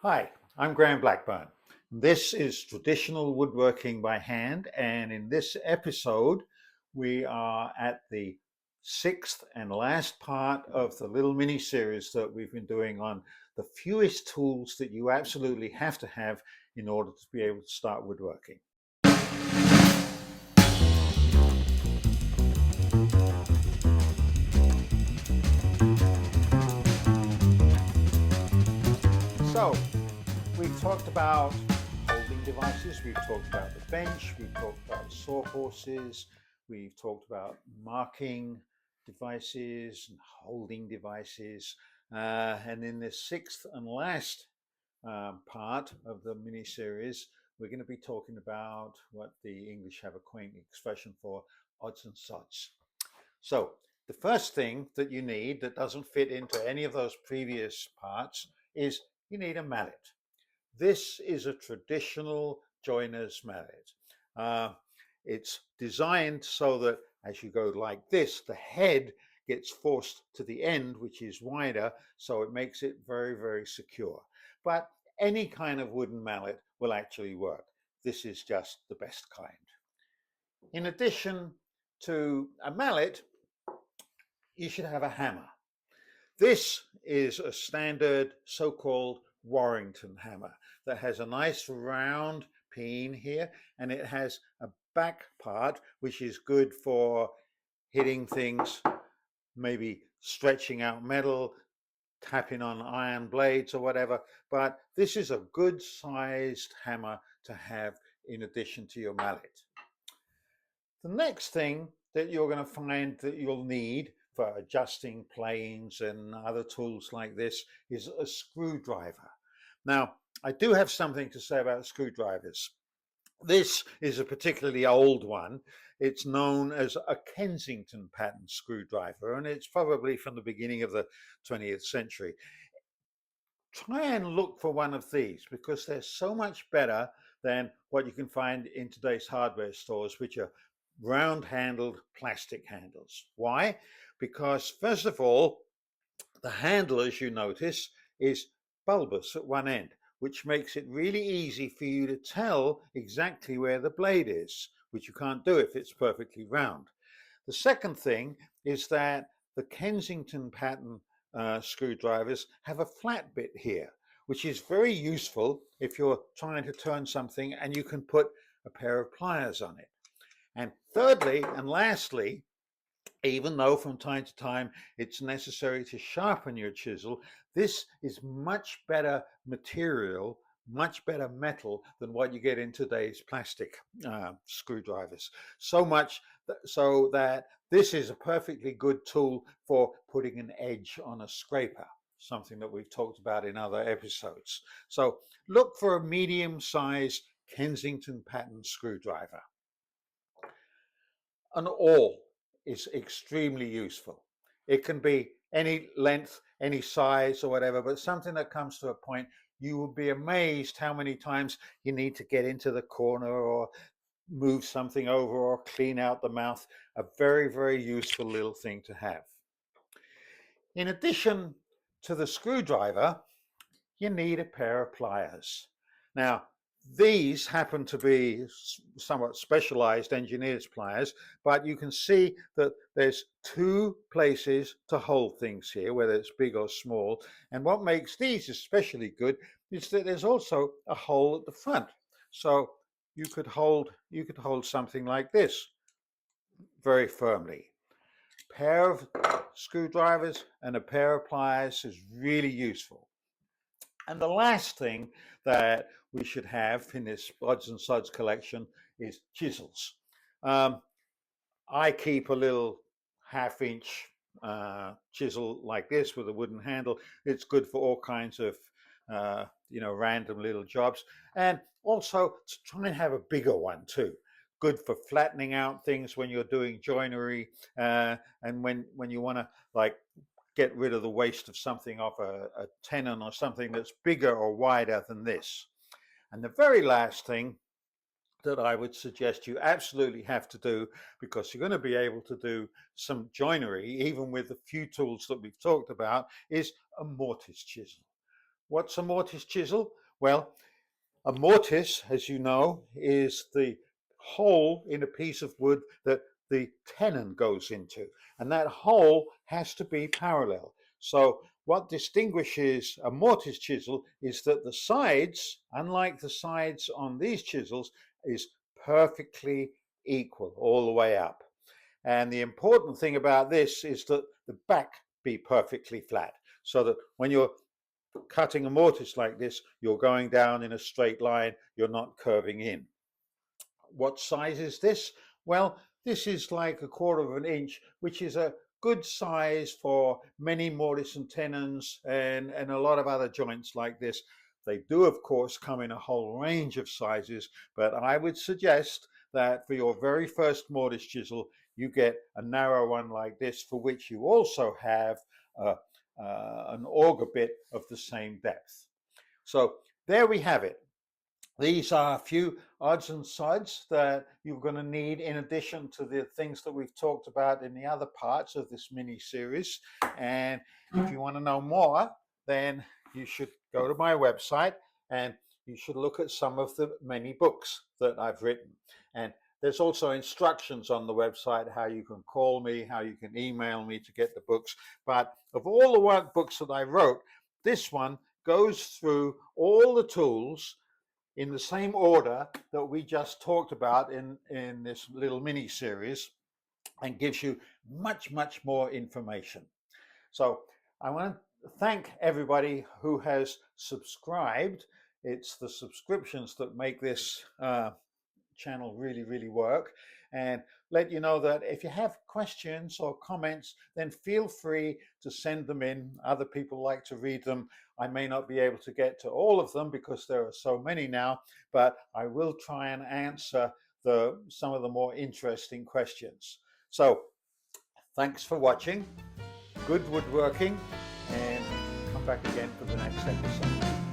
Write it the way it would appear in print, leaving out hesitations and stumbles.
Hi, I'm Graham Blackburn. This is Traditional Woodworking by Hand, and in this episode, we are at the sixth and last part of the little mini series that we've been doing on the fewest tools that you absolutely have to have in order to be able to start woodworking. So, we've talked about holding devices, we've talked about the bench, we've talked about sawhorses, we've talked about marking devices and holding devices. And in this sixth and last part of the mini series, we're going to be talking about what the English have a quaint expression for, odds and sods. So, the first thing that you need that doesn't fit into any of those previous parts is you need a mallet. This is a traditional joiner's mallet. Uh, it's designed so that as you go like this, the head gets forced to the end, which is wider, so it makes it very, very secure. But any kind of wooden mallet will actually work. This is just the best kind. In addition to a mallet, you should have a hammer. This is a standard so-called Warrington hammer that has a nice round peen here, and it has a back part which is good for hitting things, maybe stretching out metal, tapping on iron blades or whatever. But this is a good sized hammer to have in addition to your mallet. The next thing that you're going to find that you'll need for adjusting planes and other tools like this is a screwdriver. Now, I do have something to say about screwdrivers. This is a particularly old one. It's known as a Kensington pattern screwdriver, and it's probably from the beginning of the 20th century. Try and look for one of these because they're so much better than what you can find in today's hardware stores, which are round handled plastic handles. Why? Because first of all, the handle, as you notice, is bulbous at one end, which makes it really easy for you to tell exactly where the blade is, which you can't do if it's perfectly round. The second thing is that the Kensington pattern screwdrivers have a flat bit here, which is very useful if you're trying to turn something and you can put a pair of pliers on it. And thirdly and lastly, even though from time to time it's necessary to sharpen your chisel, this is much better material, much better metal than what you get in today's plastic screwdrivers. So much so that this is a perfectly good tool for putting an edge on a scraper, something that we've talked about in other episodes. So look for a medium-sized Kensington pattern screwdriver. An awl is extremely useful. It can be any length, any size or whatever, but something that comes to a point, you will be amazed how many times you need to get into the corner or move something over or clean out the mouth. A very, very useful little thing to have. In addition to the screwdriver, you need a pair of pliers. Now, these happen to be somewhat specialized engineer's pliers, but you can see that there's two places to hold things here, whether it's big or small. And what makes these especially good is that there's also a hole at the front. So you could hold something like this very firmly. Pair of screwdrivers and a pair of pliers is really useful. And the last thing that we should have in this odds and sods collection is chisels. Um, I keep a little half-inch chisel like this with a wooden handle. It's good for all kinds of random little jobs, and also to try and have a bigger one too. Good for flattening out things when you're doing joinery, and when you want to like get rid of the waste of something off a tenon or something that's bigger or wider than this. And the very last thing that I would suggest you absolutely have to do, because you're going to be able to do some joinery even with the few tools that we've talked about, is a mortise chisel. What's a mortise chisel? Well, a mortise, as you know, is the hole in a piece of wood that the tenon goes into, and that hole has to be parallel. So what distinguishes a mortise chisel is that the sides, unlike the sides on these chisels, is perfectly equal all the way up. And the important thing about this is that the back be perfectly flat, so that when you're cutting a mortise like this, you're going down in a straight line, you're not curving in. What size is this? Well, this is like 1/4 of an inch, which is a good size for many mortise and tenons and a lot of other joints like this. They do, of course, come in a whole range of sizes, but I would suggest that for your very first mortise chisel, you get a narrow one like this, for which you also have an auger bit of the same depth. So there we have it. These are a few odds and sods that you're going to need in addition to the things that we've talked about in the other parts of this mini series. And if you want to know more, then you should go to my website and you should look at some of the many books that I've written. And there's also instructions on the website how you can call me, how you can email me to get the books. But of all the workbooks that I wrote, this one goes through all the tools in the same order that we just talked about in this little mini series, and gives you much, much more information. So I want to thank everybody who has subscribed. It's the subscriptions that make this channel really work, and let you know that if you have questions or comments, then feel free to send them in. Other people like to read them. I may not be able to get to all of them because there are so many now, but I will try and answer some of the more interesting questions. So thanks for watching. Good woodworking, and come back again for the next episode.